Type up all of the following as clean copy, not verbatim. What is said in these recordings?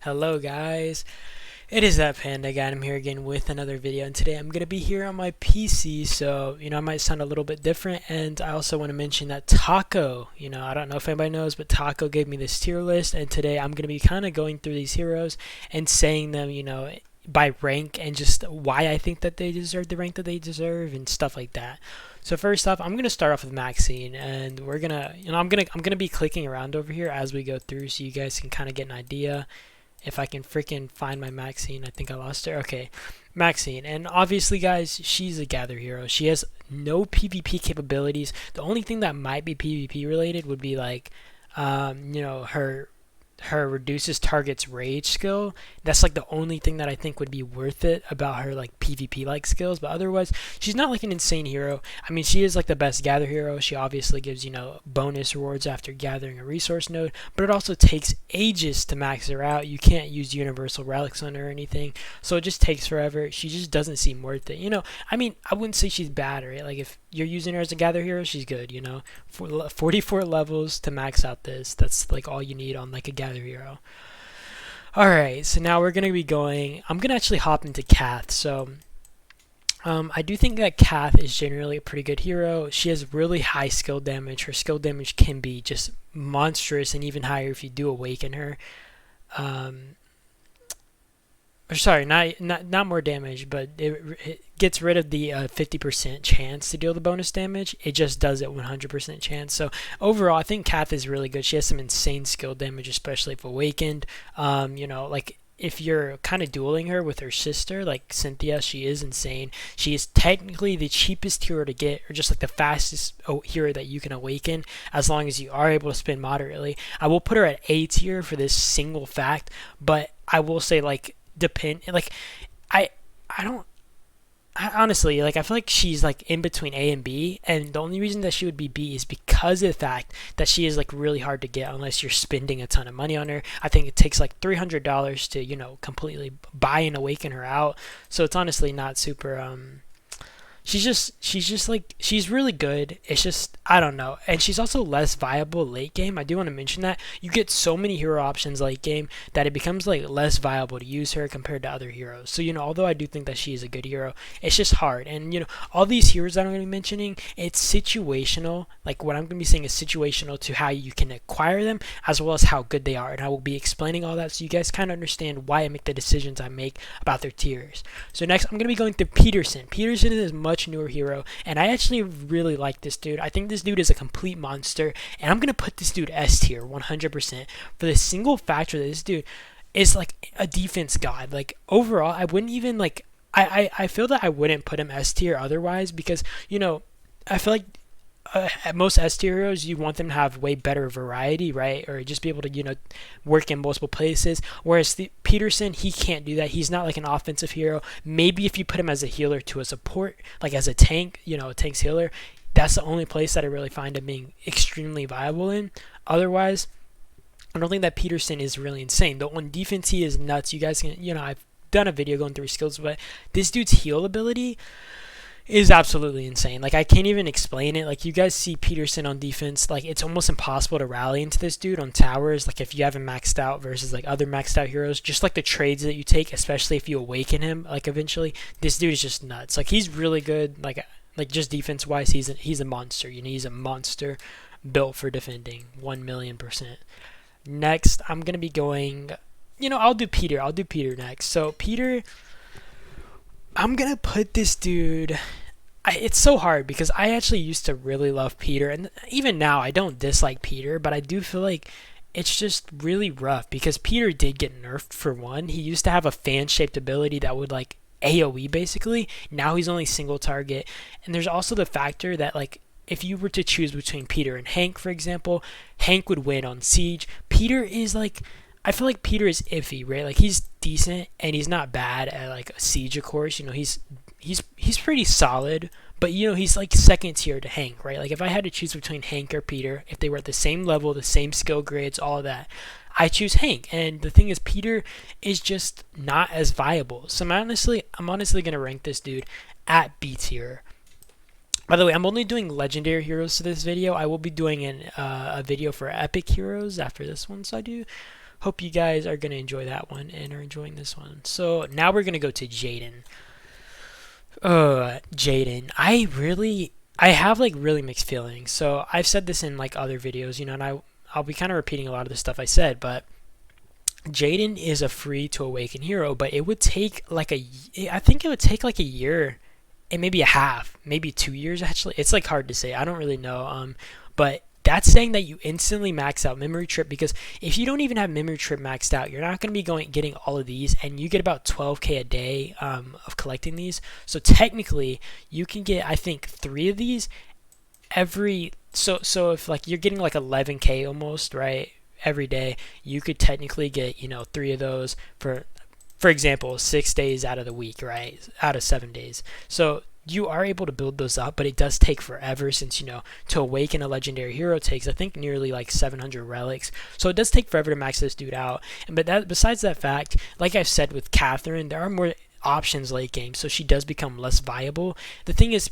Hello guys, it is that Panda guy. I'm here again with another video, and today I'm going to be here on my PC, so I might sound a little bit different. And I also want to mention that Taco, I don't know if anybody knows, but Taco gave me this tier list, and today I'm going to be kind of going through these heroes and saying them, by rank, and just why I think that they deserve the rank that they deserve and stuff like that. So first off, I'm gonna start off with Maxine, and we're gonna, I'm gonna be clicking around over here as we go through, so you guys can kind of get an idea. If I can freaking find my Maxine, I think I lost her. Okay, Maxine, and obviously, guys, she's a gather hero. She has no PvP capabilities. The only thing that might be PvP related would be like, her reduces targets rage skill. That's like the only thing that I think would be worth it about her like PvP like skills, but otherwise she's not like an insane hero. I mean, she is like the best gather hero. She obviously gives bonus rewards after gathering a resource node, but it also takes ages to max her out. You can't use universal relics on her or anything, so it just takes forever. She just doesn't seem worth it. I mean, I wouldn't say she's bad, right? Like if you're using her as a gather hero, she's good. 44 levels to max out this. That's like all you need on like a gather hero. Alright, so now we're going to be going, I'm going to actually hop into Cath. So I do think that Cath is generally a pretty good hero. She has really high skill damage. Her skill damage can be just monstrous and even higher if you do awaken her. Or sorry, not more damage, but it gets rid of the 50% chance to deal the bonus damage. It just does it 100% chance. So overall, I think Cath is really good. She has some insane skill damage, especially if awakened. Like if you're kind of dueling her with her sister, like Cynthia, she is insane. She is technically the cheapest hero to get, or just like the fastest hero that you can awaken, as long as you are able to spend moderately. I will put her at A tier for this single fact, but I will say I don't honestly, I feel like she's like in between A and B, and the only reason that she would be B is because of the fact that she is like really hard to get unless you're spending a ton of money on her. I think it takes like $300 to completely buy and awaken her out, so it's honestly not super she's really good. It's just, I don't know. And she's also less viable late game. I do want to mention that. You get so many hero options late game that it becomes like less viable to use her compared to other heroes. So, although I do think that she is a good hero, it's just hard. And, all these heroes that I'm going to be mentioning, it's situational. Like what I'm going to be saying is situational to how you can acquire them as well as how good they are. And I will be explaining all that so you guys kind of understand why I make the decisions I make about their tiers. So next, I'm going to be going to Peterson. Peterson is much newer hero, and I actually really like this dude. I think this dude is a complete monster, and I'm gonna put this dude S tier 100% for the single factor that this dude is like a defense god. Like overall, I wouldn't even like I feel that I wouldn't put him S tier otherwise, because I feel like at most S tier heroes, you want them to have way better variety, right? Or just be able to, work in multiple places. Whereas Peterson, he can't do that. He's not like an offensive hero. Maybe if you put him as a healer to a support, like as a tank, a tank's healer, that's the only place that I really find him being extremely viable in. Otherwise, I don't think that Peterson is really insane. Though on defense, he is nuts. You guys can, I've done a video going through his skills, but this dude's heal ability is absolutely insane. Like I can't even explain it. Like you guys see Peterson on defense, like it's almost impossible to rally into this dude on towers. Like if you haven't maxed out versus like other maxed out heroes, just like the trades that you take, especially if you awaken him, like eventually, this dude is just nuts. Like he's really good. Like just defense wise, he's a monster. He's a monster built for defending 1,000,000%. Next, I'm gonna be going. I'll do Peter. I'll do Peter next. So Peter, I'm gonna put this dude. It's so hard because I actually used to really love Peter, and even now I don't dislike Peter, but I do feel like it's just really rough because Peter did get nerfed for one. He used to have a fan-shaped ability that would like AoE basically. Now he's only single target, and there's also the factor that like if you were to choose between Peter and Hank, for example, Hank would win on Siege. Peter is like, I feel like Peter is iffy, right? Like he's decent and he's not bad at like a Siege, of course. He's pretty solid, but he's like second tier to Hank, right? Like if I had to choose between Hank or Peter, if they were at the same level, the same skill grades, all of that, I choose Hank. And the thing is, Peter is just not as viable. So I'm honestly gonna rank this dude at B tier. By the way, I'm only doing legendary heroes to this video. I will be doing a video for epic heroes after this one, so I do. hope you guys are going to enjoy that one and are enjoying this one. So now we're going to go to Jaden. Jaden. I have like really mixed feelings. So I've said this in like other videos, and I'll be kind of repeating a lot of the stuff I said, but Jaden is a free to awaken hero, but it would take like I think it would take like a year and maybe a half, maybe 2 years actually. It's like hard to say. I don't really know. But that's saying that you instantly max out memory trip, because if you don't even have memory trip maxed out, you're not going to be getting all of these, and you get about 12k a day of collecting these. So technically, you can get, I think, 3 of these every. So if like you're getting like 11k almost, right, every day, you could technically get 3 of those for example, 6 days out of the week, right? Out of 7 days. So you are able to build those up, but it does take forever, since, to awaken a legendary hero takes, I think, nearly like 700 relics. So it does take forever to max this dude out. But besides that fact, like I've said with Catherine, there are more options late game, so she does become less viable. The thing is,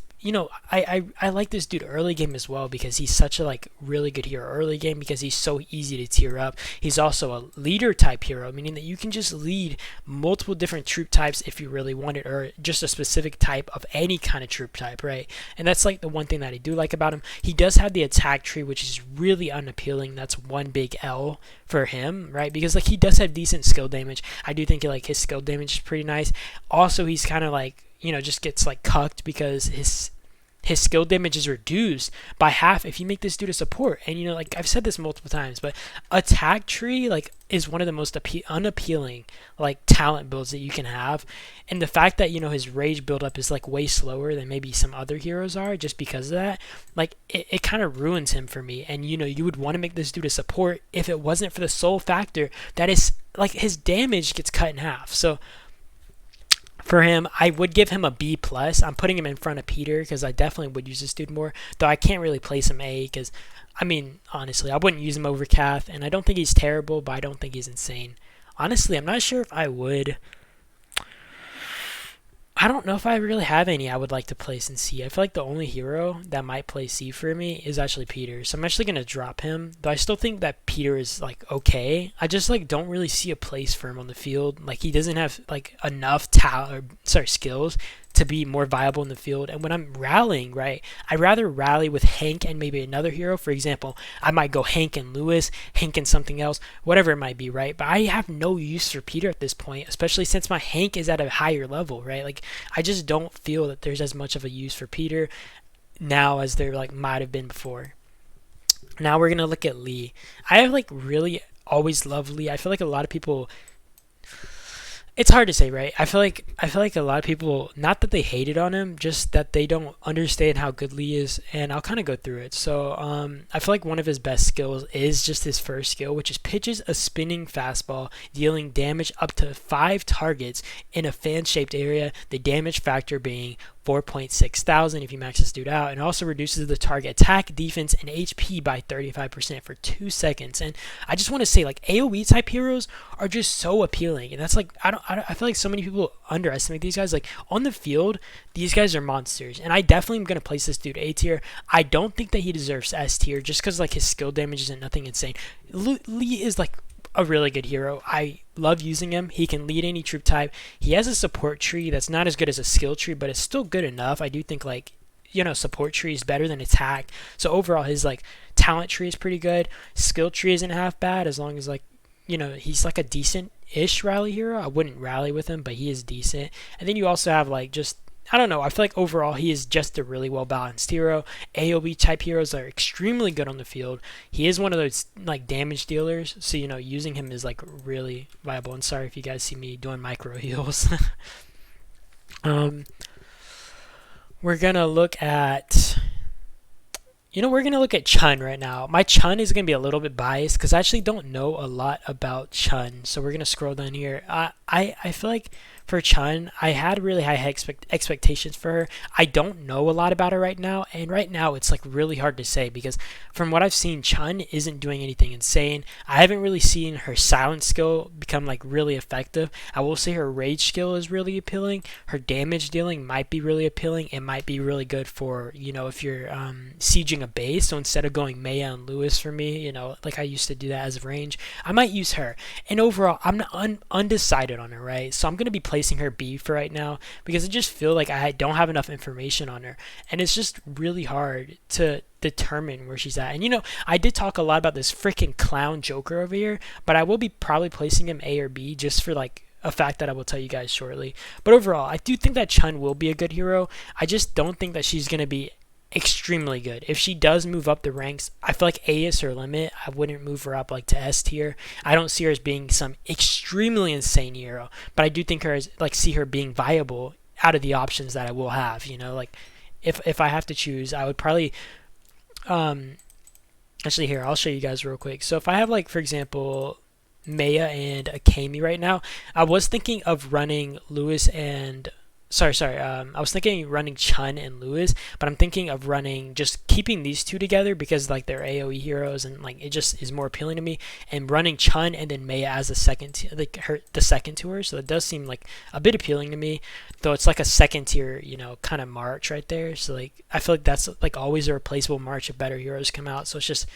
I like this dude early game as well, because he's such a like really good hero early game, because he's so easy to tier up. He's also a leader type hero, meaning that you can just lead multiple different troop types if you really want it, or just a specific type of any kind of troop type, right? And that's like the one thing that I do like about him. He does have the attack tree, which is really unappealing. That's one big L for him, right? Because like he does have decent skill damage. I do think like his skill damage is pretty nice. Also, he's kind of like, just gets like cucked, because his skill damage is reduced by half if you make this dude a support. And like I've said this multiple times, but attack tree like is one of the most unappealing like talent builds that you can have. And the fact that his rage buildup is like way slower than maybe some other heroes are, just because of that, like it kind of ruins him for me. And you would want to make this dude a support if it wasn't for the sole factor that is like his damage gets cut in half. So for him, I would give him a B+. I'm putting him in front of Peter, because I definitely would use this dude more. Though I can't really place him A, because, I mean, honestly, I wouldn't use him over Cath. And I don't think he's terrible, but I don't think he's insane. Honestly, I'm not sure if I would. I don't know if I really have any I would like to place in C. I feel like the only hero that might play C for me is actually Peter. So I'm actually going to drop him. Though I still think that Peter is like okay. I just like don't really see a place for him on the field. Like he doesn't have like enough skills to be more viable in the field. And when I'm rallying, right, I'd rather rally with Hank and maybe another hero. For example, I might go Hank and Lewis, Hank and something else, whatever it might be, right? But I have no use for Peter at this point, especially since my Hank is at a higher level, right? Like I just don't feel that there's as much of a use for Peter now as there like might have been before. Now we're gonna look at Lee. I have like really always loved Lee. I feel like a lot of people, it's hard to say, right? I feel like a lot of people, not that they hated on him, just that they don't understand how good Lee is, and I'll kind of go through it. So I feel like one of his best skills is just his first skill, which is pitches a spinning fastball, dealing damage up to 5 targets in a fan-shaped area, the damage factor being 4.6 thousand if you max this dude out, and also reduces the target attack, defense, and HP by 35% for 2 seconds. And I just want to say, like, AoE type heroes are just so appealing, and that's like I feel like so many people underestimate these guys. Like on the field, these guys are monsters, and I definitely am gonna place this dude A tier. I don't think that he deserves S tier just because like his skill damage isn't nothing insane. Lee is like a really good hero. I love using him. He can lead any troop type. He has a support tree that's not as good as a skill tree, but it's still good enough. I do think like support tree is better than attack. So overall his like talent tree is pretty good. Skill tree isn't half bad, as long as like he's like a decent-ish rally hero. I wouldn't rally with him, but he is decent. And then you also have like just, I don't know, I feel like overall he is just a really well-balanced hero. AoE type heroes are extremely good on the field. He is one of those like damage dealers, so using him is like really viable. And sorry if you guys see me doing micro heals. We're gonna look at Chun right now. My Chun is going to be a little bit biased because I actually don't know a lot about Chun. So we're going to scroll down here. I feel like for Chun, I had really high expectations for her. I don't know a lot about her right now, and right now it's like really hard to say because from what I've seen, Chun isn't doing anything insane. I haven't really seen her silence skill become like really effective. I will say her rage skill is really appealing. Her damage dealing might be really appealing. It might be really good for, if you're sieging a base. So instead of going Maya and Lewis for me, like I used to do that as a range, I might use her. And overall, I'm undecided on her, right? So I'm going to be placing her B for right now because I just feel like I don't have enough information on her. And it's just really hard to determine where she's at. And I did talk a lot about this freaking clown Joker over here, but I will be probably placing him A or B just for like a fact that I will tell you guys shortly. But overall, I do think that Chun will be a good hero. I just don't think that she's going to be extremely good. If she does move up the ranks, I feel like A is her limit. I wouldn't move her up like to S tier. I don't see her as being some extremely insane hero, but I do think her as see her being viable out of the options that I will have. Like if I have to choose, I would probably actually here I'll show you guys real quick. So if I have like for example Maya and Akemi right now, I was thinking of running Lewis and I was thinking running Chun and Lewis, but I'm thinking of running just keeping these two together because like they're AoE heroes and like it just is more appealing to me, and running Chun and then Maya as the second to her. So it does seem like a bit appealing to me, though it's like a second tier kind of march right there. So like I feel like that's like always a replaceable march if better heroes come out. So it's just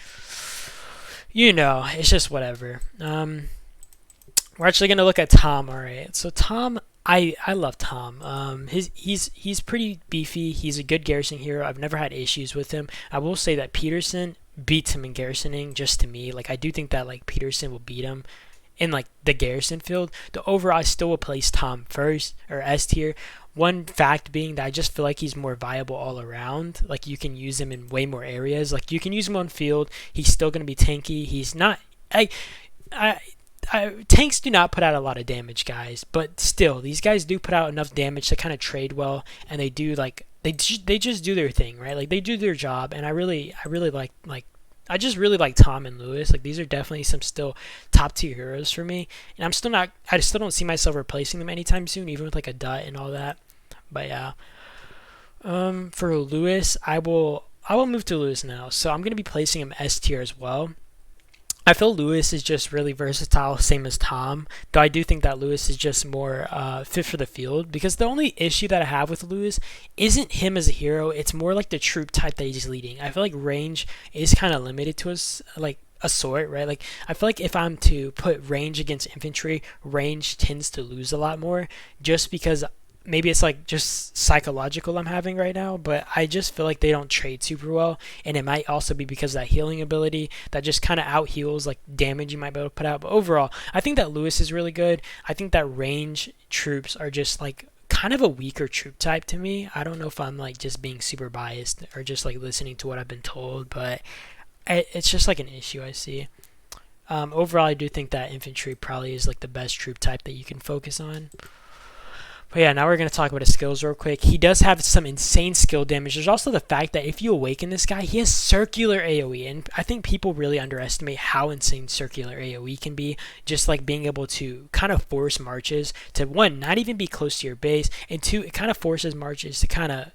it's just whatever. We're actually gonna look at Tom. All right, so Tom, I love Tom. He's pretty beefy. He's a good garrison hero. I've never had issues with him. I will say that Peterson beats him in garrisoning. Just to me, like I do think that like Peterson will beat him in like the garrison field. The overall, I still will place Tom first or S tier. One fact being that I just feel like he's more viable all around. Like you can use him in way more areas. Like you can use him on field. He's still gonna be tanky. He's not. Tanks do not put out a lot of damage, guys, but still, these guys do put out enough damage to kind of trade well, and they do like they just do their thing, right? Like they do their job, and I really I just really like Tom and Lewis. Like these are definitely some still top tier heroes for me, and I still don't see myself replacing them anytime soon, even with like a dot and all that. But yeah, for Lewis, I will move to Lewis now, so I'm gonna be placing him S tier as well. I feel Lewis is just really versatile, same as Tom, though I do think that Lewis is just more fit for the field, because the only issue that I have with Lewis isn't him as a hero, it's more like the troop type that he's leading. I feel like range is kind of limited to us, like a sort, right? Like I feel like if I'm to put range against infantry, range tends to lose a lot more, just because maybe it's like just psychological I'm having right now, but I just feel like they don't trade super well, and it might also be because of that healing ability that just kind of out heals like damage you might be able to put out. But overall, I think that Lewis is really good. I think that range troops are just like kind of a weaker troop type to me. I don't know if I'm like just being super biased or just like listening to what I've been told, but it's just like an issue I see. Overall, I do think that infantry probably is like the best troop type that you can focus on. But yeah, now we're going to talk about his skills real quick. He does have some insane skill damage. There's also the fact that if you awaken this guy, he has circular AoE. And I think people really underestimate how insane circular AoE can be. Just like being able to kind of force marches to, one, not even be close to your base. And two, it kind of forces marches to kind of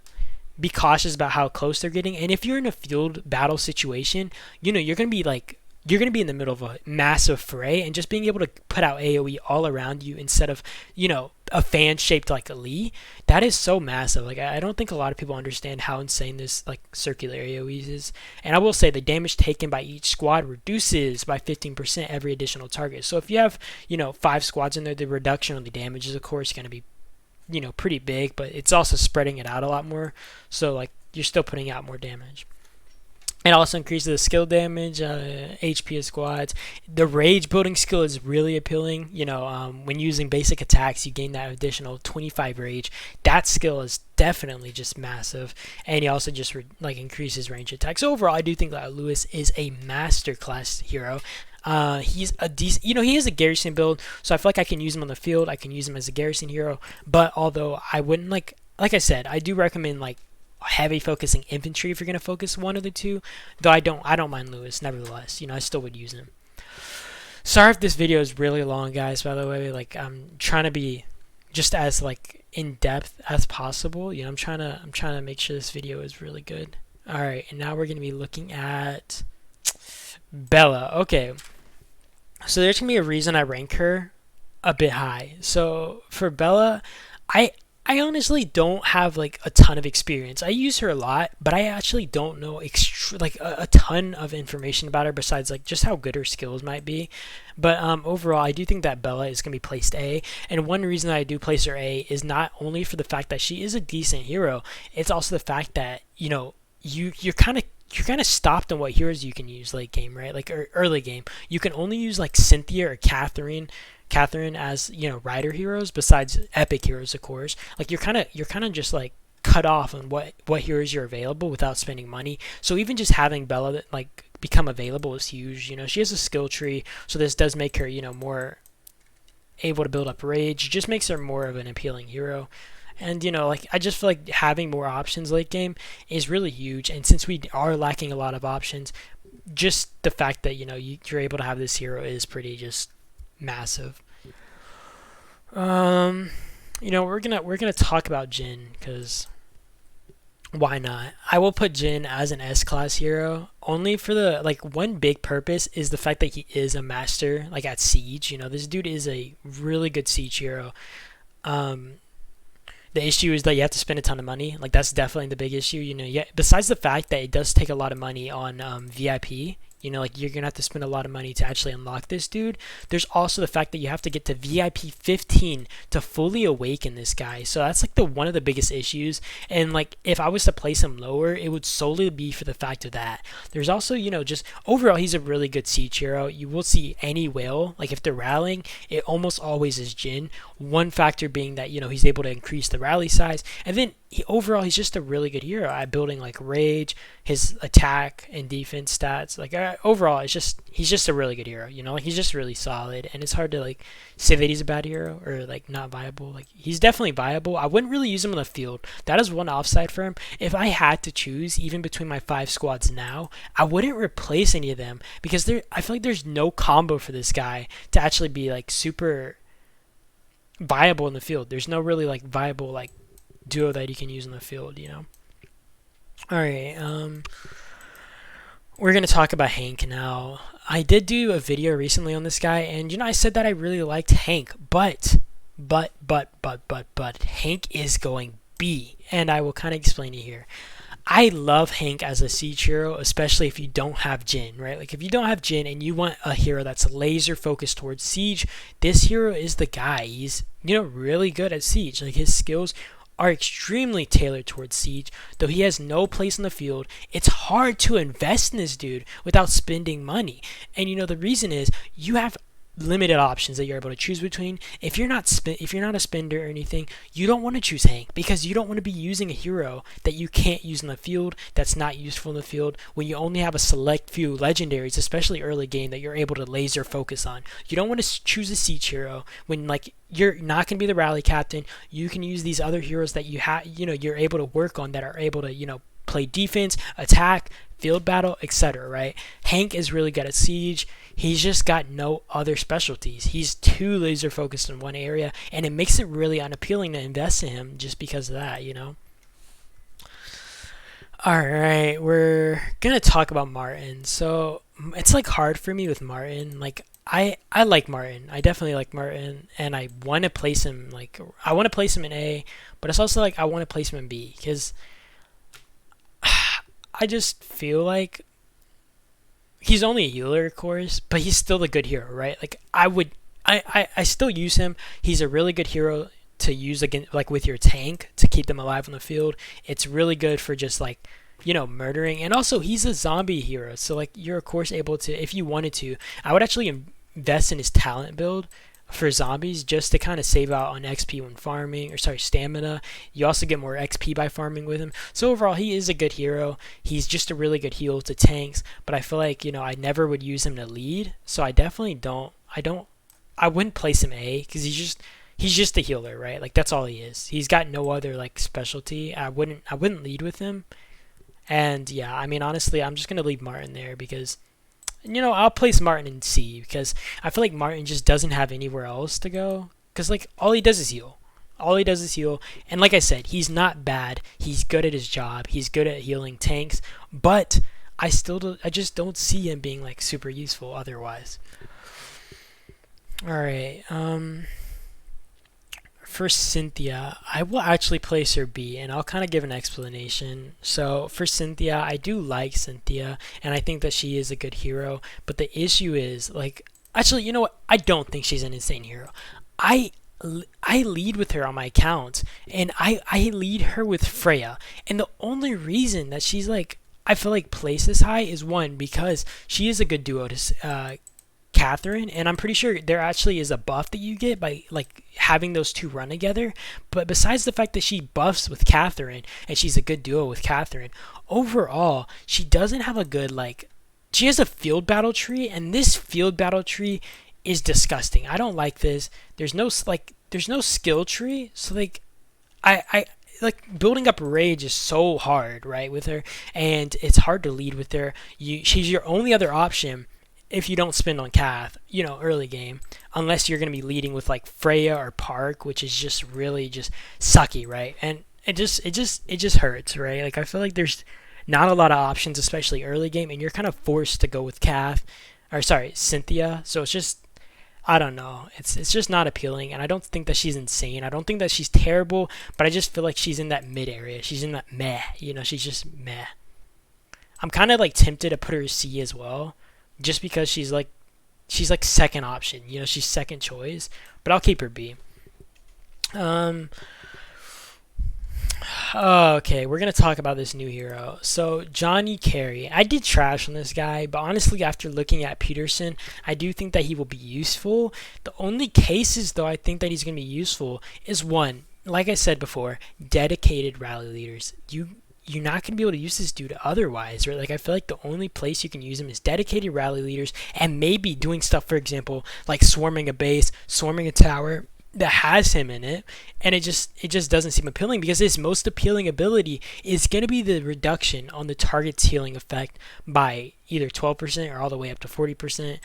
be cautious about how close they're getting. And if you're in a field battle situation, you're going to be like, you're going to be in the middle of a massive fray, and just being able to put out AoE all around you instead of, a fan shaped like a Lee, that is so massive. Like I don't think a lot of people understand how insane this like circular AoE is. And I will say the damage taken by each squad reduces by 15% every additional target. So if you have, 5 squads in there, the reduction on the damage is of course going to be, pretty big, but it's also spreading it out a lot more. So like you're still putting out more damage. It also increases the skill damage, HP of squads. The rage building skill is really appealing. When using basic attacks, you gain that additional 25 rage. That skill is definitely just massive, and he also just increases range attacks. So overall, I do think that Lewis is a masterclass hero. He's a decent, he is a garrison build, so I feel like I can use him on the field. I can use him as a garrison hero, but although I wouldn't like I said, I do recommend heavy focusing infantry if you're going to focus one of the two, though I don't mind Lewis nevertheless. I still would use him. Sorry if this video is really long, guys, by the way. I'm trying to be just as like in depth as possible. I'm trying to make sure this video is really good. All right, and now we're gonna be looking at Bella. Okay, so there's gonna be a reason I rank her a bit high. So for Bella, I I honestly don't have like a ton of experience. I use her a lot, but I actually don't know like a ton of information about her besides like just how good her skills might be. But overall, I do think that Bella is going to be placed A. And one reason I do place her A is not only for the fact that she is a decent hero, it's also the fact that you're kind of stopped on what heroes you can use late game, right? Like early game, you can only use like Cynthia or Catherine as rider heroes besides epic heroes, of course. Like you're kind of just like cut off on what heroes are available without spending money. So even just having Bella like become available is huge. She has a skill tree, so this does make her more able to build up rage. It just makes her more of an appealing hero. And like I just feel like having more options late game is really huge. And since we are lacking a lot of options, just the fact that you're able to have this hero is pretty just massive. We're gonna talk about Jin because why not? I will put Jin as an S class hero only for the like one big purpose is the fact that he is a master like at Siege. This dude is a really good Siege hero. Um, the issue is that you have to spend a ton of money. Like that's definitely the big issue. Yeah. Besides the fact that it does take a lot of money on VIP. Like you're gonna have to spend a lot of money to actually unlock this dude. There's also the fact that you have to get to VIP 15 to fully awaken this guy. So that's like the one of the biggest issues. And like if I was to place him lower, it would solely be for the fact of that. There's also just overall he's a really good Siege hero. You will see any whale like if they're rallying, it almost always is Jin. One factor being that he's able to increase the rally size, and then overall he's just a really good hero at building like rage, his attack and defense stats. Like overall he's just a really good hero. Like he's just really solid, and it's hard to like say that he's a bad hero or like not viable. Like he's definitely viable. I wouldn't really use him on the field. That is one offside for him. If I had to choose even between my 5 squads now, I wouldn't replace any of them because I feel like there's no combo for this guy to actually be like super viable in the field. There's no really like viable like duo that you can use in the field. All right, we're gonna talk about Hank now. I did do a video recently on this guy, and I said that I really liked Hank, but Hank is going B, and I will kind of explain it here. I love Hank as a Siege hero, especially if you don't have Jin, right? Like if you don't have Jin and you want a hero that's laser focused towards Siege, this hero is the guy. He's really good at Siege. Like his skills are extremely tailored towards Siege, though he has no place in the field. It's hard to invest in this dude without spending money. And the reason is you have limited options that you're able to choose between. If you're not a spender or anything, you don't want to choose Hank because you don't want to be using a hero that you can't use in the field, that's not useful in the field, when you only have a select few legendaries, especially early game, that you're able to laser focus on. You don't want to choose a Siege hero when like you're not going to be the rally captain. You can use these other heroes that you're able to work on, that are able to play defense, attack, field battle, etc. Right? Hank is really good at Siege. He's just got no other specialties. He's too laser focused in one area, and it makes it really unappealing to invest in him just because of that. Alright, we're gonna talk about Martin. So it's like hard for me with Martin. Like I like Martin. I definitely like Martin, and I want to place him in A, but it's also like I want to place him in B because I just feel like he's only a healer, of course, but he's still a good hero, right? Like I still use him. He's a really good hero to use again, like with your tank to keep them alive on the field. It's really good for just like murdering, and also he's a zombie hero, so like you're of course able to, if you wanted to, I would actually invest in his talent build for zombies just to kind of save out on XP when farming, or sorry, stamina. You also get more XP by farming with him. So overall, he is a good hero. He's just a really good heal to tanks, but I feel like, I never would use him to lead. So I definitely I wouldn't place him A because he's just a healer, right? Like that's all he is. He's got no other like specialty. I wouldn't lead with him. And yeah, I mean, honestly, I'm just going to leave Martin there because I'll place Martin in C because I feel like Martin just doesn't have anywhere else to go because like all he does is heal. All he does is heal. And like I said, he's not bad. He's good at his job. He's good at healing tanks. But I just don't see him being like super useful otherwise. All right. For Cynthia, I will actually place her B, and I'll kind of give an explanation. So for Cynthia, I do like Cynthia, and I think that she is a good hero. But the issue is, like, actually, you know what? I don't think she's an insane hero. I I lead with her on my account, and I lead her with Freya. And the only reason that she's like, I feel like placed this high is one, because she is a good duo to Catherine, and I'm pretty sure there actually is a buff that you get by like having those two run together. But besides the fact that she buffs with Catherine and she's a good duo with Catherine, overall she doesn't have a good like. She has a field battle tree, and this field battle tree is disgusting. I don't like this. There's no skill tree, so like I like building up rage is so hard, right, with her, and it's hard to lead with her. She's your only other option if you don't spend on Cath, early game, unless you're going to be leading with like Freya or Park, which is just really just sucky, right? And it just hurts, right? Like I feel like there's not a lot of options, especially early game, and you're kind of forced to go with Cynthia. So it's just, I don't know. It's just not appealing, and I don't think that she's insane. I don't think that she's terrible, but I just feel like she's in that mid area. She's in that meh, she's just meh. I'm kind of like tempted to put her C as well, just because she's like second option, she's second choice, but I'll keep her B. Okay, we're gonna talk about this new hero. So Johnny Carey, I did trash on this guy, but honestly, after looking at Peterson, I do think that he will be useful. The only cases though I think that he's gonna be useful is one, like I said before, dedicated rally leaders. You're not going to be able to use this dude otherwise, right? Like, I feel like the only place you can use him is dedicated rally leaders, and maybe doing stuff, for example, like swarming a base, swarming a tower that has him in it, and it just doesn't seem appealing, because his most appealing ability is going to be the reduction on the target's healing effect by either 12% or all the way up to 40%,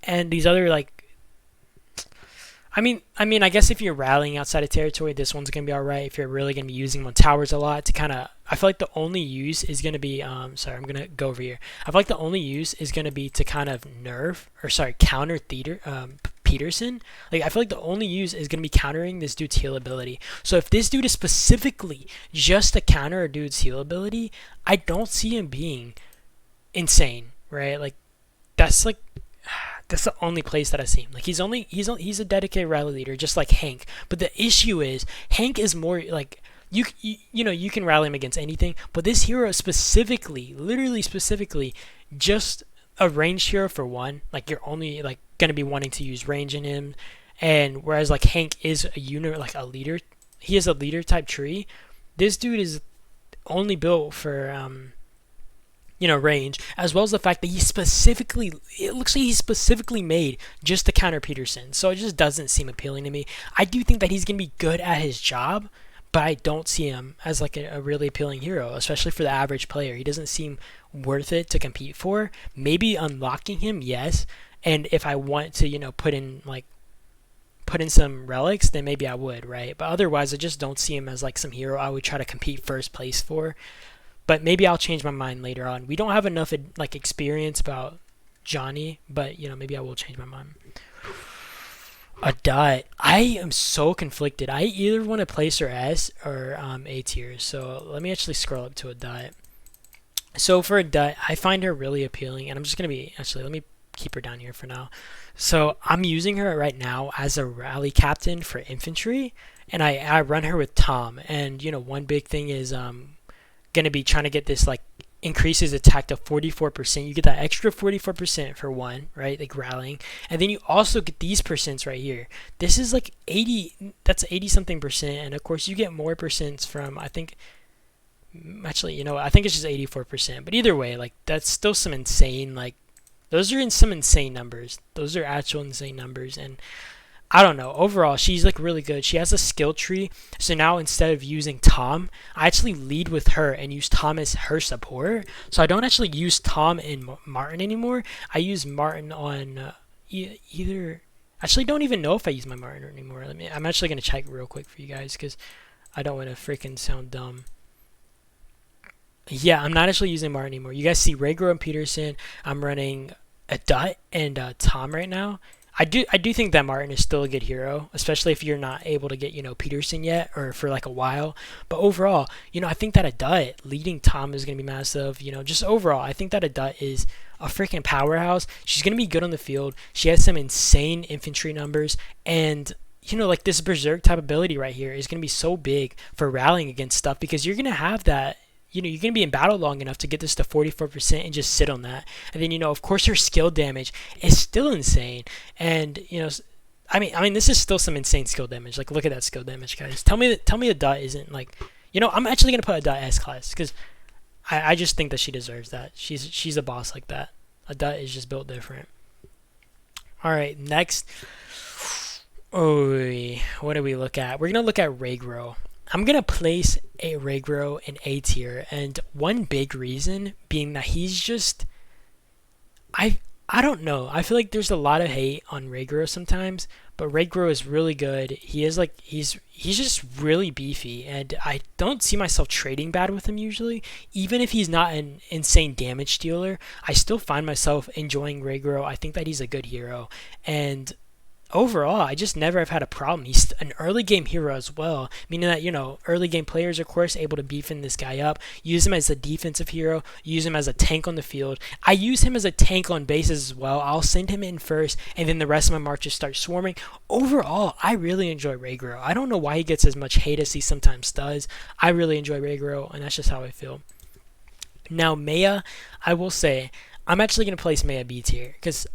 and these other, like, I mean, I guess if you're rallying outside of territory, this one's going to be alright. If you're really going to be using them on towers a lot to kind of, I feel like the only use is going to be, sorry, I'm going to go over here. I feel like the only use is going to be to kind of counter Peterson. Like, I feel like the only use is going to be countering this dude's heal ability. So if this dude is specifically just to counter a dude's heal ability, I don't see him being insane, right? Like, that's the only place that I see him. Like he's a dedicated rally leader, just like Hank. But the issue is Hank is more like you can rally him against anything, but this hero specifically, literally specifically, just a ranged hero for one. Like you're only like gonna be wanting to use range in him, and whereas like Hank is a unit, like a leader. He is a leader type tree. This dude is only built for range, as well as the fact that it looks like he's specifically made just to counter Peterson. So it just doesn't seem appealing to me. I do think that he's going to be good at his job, but I don't see him as like a really appealing hero, especially for the average player. He doesn't seem worth it to compete for. Maybe unlocking him, yes. And if I want to, put in some relics, then maybe I would, right? But otherwise, I just don't see him as like some hero I would try to compete first place for. But maybe I'll change my mind later on. We don't have enough like experience about Johnny, but maybe I will change my mind. A dot. I am so conflicted. I either want to place her S or A tier. So let me actually scroll up to a dot. So for a dot, I find her really appealing, and I'm just gonna be let me keep her down here for now. So I'm using her right now as a rally captain for infantry, and I run her with Tom. And one big thing is going to be trying to get this like increases attack to 44%. You get that extra 44% for one, right? Like rallying. And then you also get these percents right here. This is like 80, that's 80 something percent. And of course you get more percents from, I think it's just 84%. But either way, like that's still some insane, like those are some insane numbers. Those are actual insane numbers. And I don't know. Overall, she's like really good. She has a skill tree. So now instead of using Tom, I actually lead with her and use Tom as her support. So I don't actually use Tom and Martin anymore. I use Martin on either. Actually, don't even know if I use my Martin anymore. I'm actually gonna check real quick for you guys because I don't want to freaking sound dumb. Yeah, I'm not actually using Martin anymore. You guys see Regrowth and Peterson. I'm running a Dut and Tom right now. I do think that Martin is still a good hero, especially if you're not able to get Peterson yet or for like a while. But overall, I think that a Dut leading Tom is gonna be massive. Just overall, I think that a Dut is a freaking powerhouse. She's gonna be good on the field. She has some insane infantry numbers, and like this berserk type ability right here is gonna be so big for rallying against stuff because you're gonna have that. You're going to be in battle long enough to get this to 44% and just sit on that. And then, of course, her skill damage is still insane. And, I mean, this is still some insane skill damage. Like, look at that skill damage, guys. Tell me a Dot isn't, like, I'm actually going to put a Dot S-class because I just think that she deserves that. She's a boss like that. A Dot is just built different. All right, next. Oh, what do we look at? We're going to look at Regrowth. I'm going to place a Regrowth in A tier, and one big reason being that he's just, I don't know. I feel like there's a lot of hate on Regrowth sometimes, but Regrowth is really good. He's just really beefy, and I don't see myself trading bad with him usually. Even if he's not an insane damage dealer, I still find myself enjoying Regrowth. I think that he's a good hero, and overall, I just never have had a problem. He's an early game hero as well, meaning that, early game players, of course, able to beefing this guy up, use him as a defensive hero, use him as a tank on the field. I use him as a tank on bases as well. I'll send him in first, and then the rest of my marches start swarming. Overall, I really enjoy Regrowth. I don't know why he gets as much hate as he sometimes does. I really enjoy Regrowth, and that's just how I feel. Now, Maya, I will say, I'm actually going to place Maya B tier, because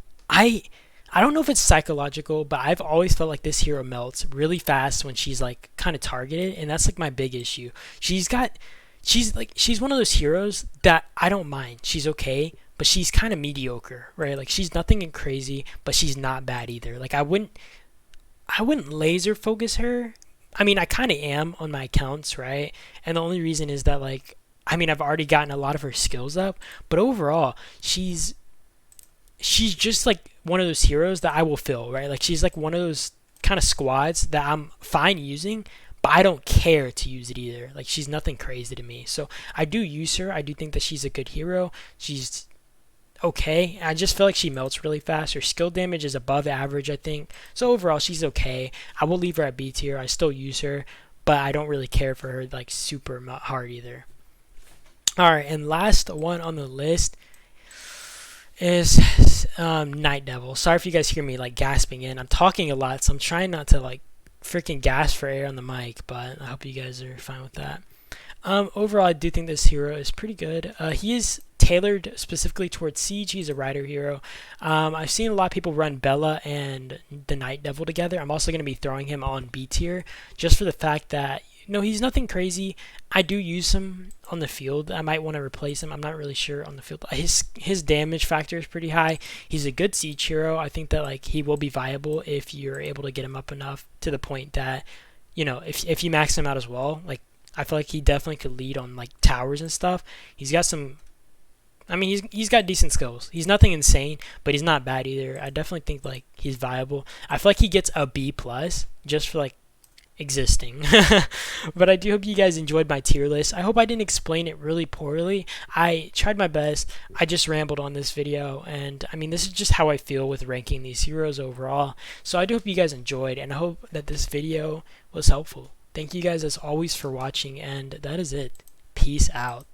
I don't know if it's psychological, but I've always felt like this hero melts really fast when she's like kind of targeted, and that's like my big issue. She's one of those heroes that I don't mind. She's okay, but she's kind of mediocre, right? Like she's nothing crazy, but she's not bad either. Like I wouldn't laser focus her. I mean, I kind of am on my accounts, right? And the only reason is that I've already gotten a lot of her skills up, but overall, she's just like one of those heroes that I will fill, right? Like she's like one of those kind of squads that I'm fine using, but I don't care to use it either. Like she's nothing crazy to me. So I do use her. I do think that she's a good hero. She's okay. I just feel like she melts really fast. Her skill damage is above average, I think. So overall, she's okay. I will leave her at B tier. I still use her, but I don't really care for her like super hard either. All right, and last one on the list is Night Devil. Sorry if you guys hear me like gasping in. I'm talking a lot, so I'm trying not to like freaking gasp for air on the mic, but I hope you guys are fine with that. Overall, I do think this hero is pretty good. He is tailored specifically towards Siege. He's a rider hero. I've seen a lot of people run Bella and the Night Devil together. I'm also going to be throwing him on B tier just for the fact that he's nothing crazy. I do use him on the field. I might want to replace him. I'm not really sure on the field. His damage factor is pretty high. He's a good siege hero. I think that like he will be viable if you're able to get him up enough to the point that if you max him out as well. Like I feel like he definitely could lead on like towers and stuff. He's got some. I mean, he's got decent skills. He's nothing insane, but he's not bad either. I definitely think like he's viable. I feel like he gets a B plus just for like existing. But I do hope you guys enjoyed my tier list. I hope I didn't explain it really poorly. I tried my best. I just rambled on this video, and I mean, this is just how I feel with ranking these heroes overall. So I do hope you guys enjoyed, and I hope that this video was helpful. Thank you guys as always for watching, and that is it. Peace out.